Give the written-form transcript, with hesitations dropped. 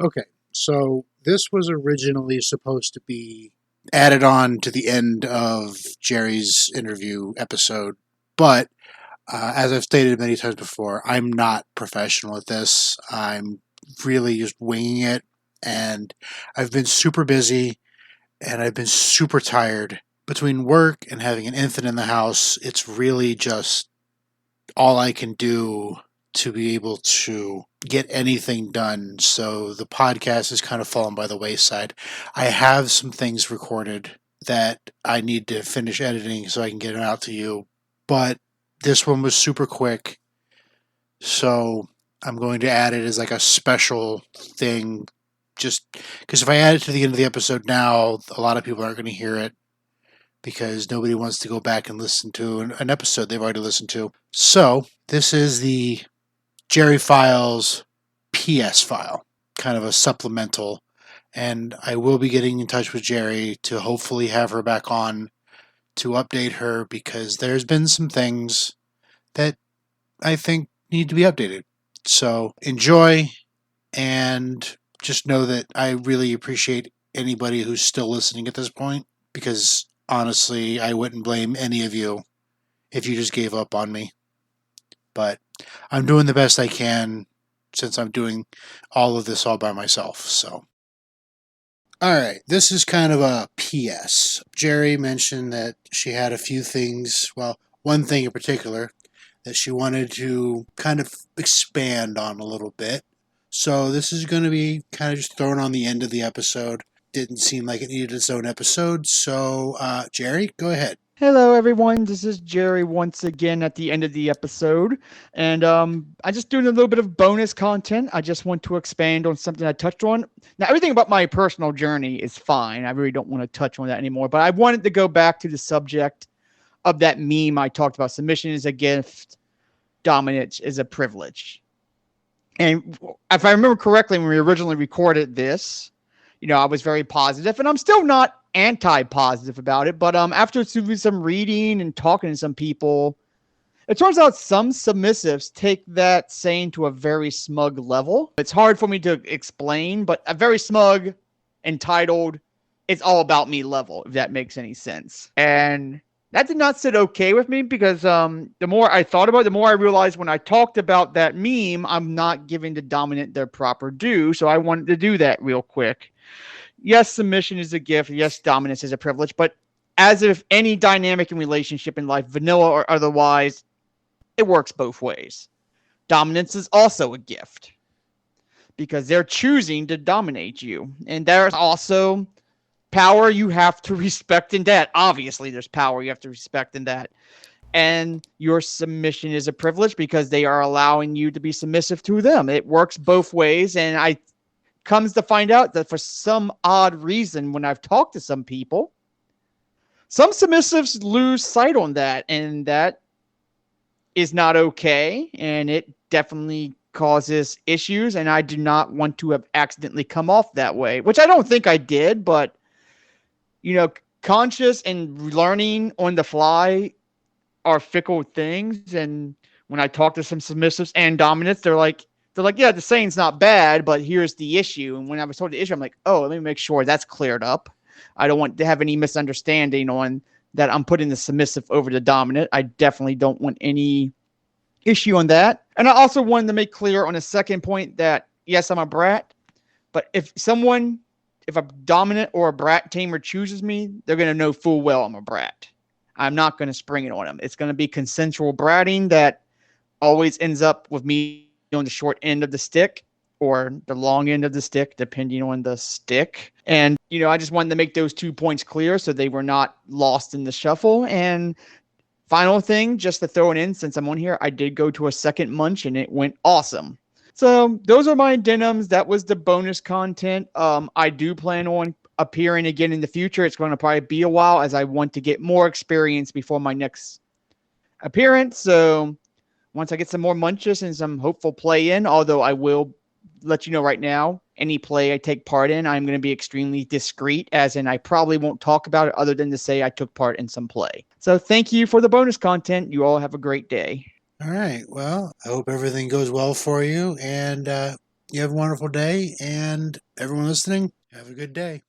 Okay, so this was originally supposed to be added on to the end of Jerry's interview episode, but as I've stated many times before, I'm not professional at this. I'm really just winging it, and I've been super busy and I've been super tired. Between work and having an infant in the house, it's really just all I can do to be able to get anything done. So the podcast has kind of fallen by the wayside. I have some things recorded that I need to finish editing so I can get it out to you, but this one was super quick. So I'm going to add it as like a special thing just because if I add it to the end of the episode now, a lot of people aren't going to hear it because nobody wants to go back and listen to an episode they've already listened to. So this is the Jeri Files PS file, kind of a supplemental. And I will be getting in touch with Jeri to hopefully have her back on to update her because there's been some things that I think need to be updated. So enjoy and just know that I really appreciate anybody who's still listening at this point because honestly, I wouldn't blame any of you if you just gave up on me. But I'm doing the best I can since I'm doing all of this all by myself. So, all right, this is kind of a PS. Jeri mentioned that she had a few things, well, one thing in particular that she wanted to kind of expand on a little bit. So, this is going to be kind of just thrown on the end of the episode. Didn't seem like it needed its own episode. So, Jeri, go ahead. Hello, everyone. This is Jerry once again at the end of the episode. And I just doing a little bit of bonus content. I just want to expand on something I touched on. Now, everything about my personal journey is fine. I really don't want to touch on that anymore. But I wanted to go back to the subject of that meme I talked about. Submission is a gift, dominance is a privilege. And if I remember correctly, when we originally recorded this, I was very positive, and I'm still not anti-positive about it. But after doing some reading and talking to some people, it turns out some submissives take that saying to a very smug level. It's hard for me to explain, but a very smug, entitled, it's all about me level, if that makes any sense. And that did not sit okay with me because the more I thought about it, the more I realized when I talked about that meme, I'm not giving the dominant their proper due. So I wanted to do that real quick. Yes, submission is a gift. Yes, dominance is a privilege. But as if any dynamic in relationship in life, vanilla or otherwise, it works both ways. Dominance is also a gift because they're choosing to dominate you. And there's also power you have to respect in that. Obviously, there's power you have to respect in that. And your submission is a privilege because they are allowing you to be submissive to them. It works both ways. And I comes to find out that for some odd reason, when I've talked to some people, some submissives lose sight on that, and that is not okay, and it definitely causes issues, and I do not want to have accidentally come off that way, which I don't think I did, but, conscious and learning on the fly are fickle things, and when I talk to some submissives and dominants, they're like, yeah, the saying's not bad, but here's the issue. And when I was told the issue, I'm like, oh, let me make sure that's cleared up. I don't want to have any misunderstanding on that I'm putting the submissive over the dominant. I definitely don't want any issue on that. And I also wanted to make clear on a second point that, yes, I'm a brat, but if a dominant or a brat tamer chooses me, they're going to know full well I'm a brat. I'm not going to spring it on them. It's going to be consensual bratting that always ends up with me on the short end of the stick or the long end of the stick, depending on the stick. And, I just wanted to make those 2 points clear so they were not lost in the shuffle. And final thing, just to throw it in, since I'm on here, I did go to a second munch and it went awesome. So those are my denims. That was the bonus content. I do plan on appearing again in the future. It's going to probably be a while as I want to get more experience before my next appearance. So once I get some more munches and some hopeful play in, although I will let you know right now, any play I take part in, I'm going to be extremely discreet, as in I probably won't talk about it other than to say I took part in some play. So thank you for the bonus content. You all have a great day. All right. Well, I hope everything goes well for you. And You have a wonderful day, and everyone listening, have a good day.